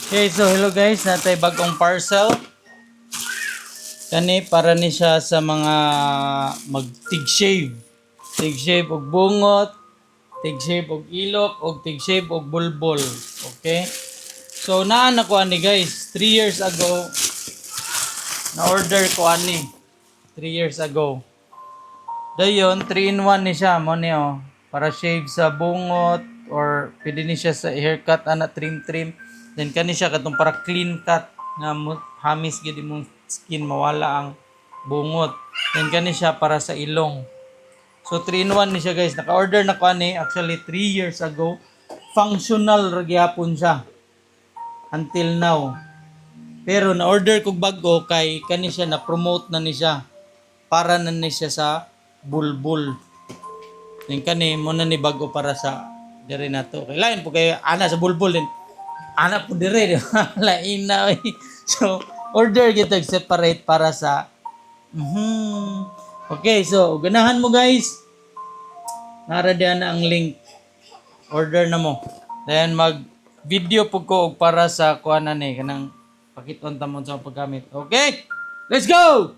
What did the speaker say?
Okay, so hello guys, natay bagong parcel. Kani para ni siya sa mga mag-tig-shave. Tig-shave og bungot, tig-shave og ilok, og tig-shave og bulbol. Okay? So naan ako ani guys, 3 years ago na-order ko ani. 3 years ago. Dayon, 3 in 1 ni siya mo ni oh. Para shave sa bungot or pwede ni siya sa haircut ana trim. Then kani siya katong para clean cut nga hamis gid imong skin mawala ang bungot. Then kani siya para sa ilong. So 3 in 1 ni siya guys. Naka-order na ko ani actually 3 years ago. Functional ra gyapon siya until now. Pero na-order ko bago kay kani siya na promote na ni siya. Para na ni siya sa bulbul. Then kani mo na ni bago para sa dire na to. Kay lain po kay ana sa bulbul din. Ana po dire, di ba? Lain na. So, order kita separate para sa Okay, so ganahan mo guys. Nara diyan na ang link. Order na mo. Then mag video po ko og para sa kuan na ni kanang pakiton ta mo sa paggamit. Okay? Let's go!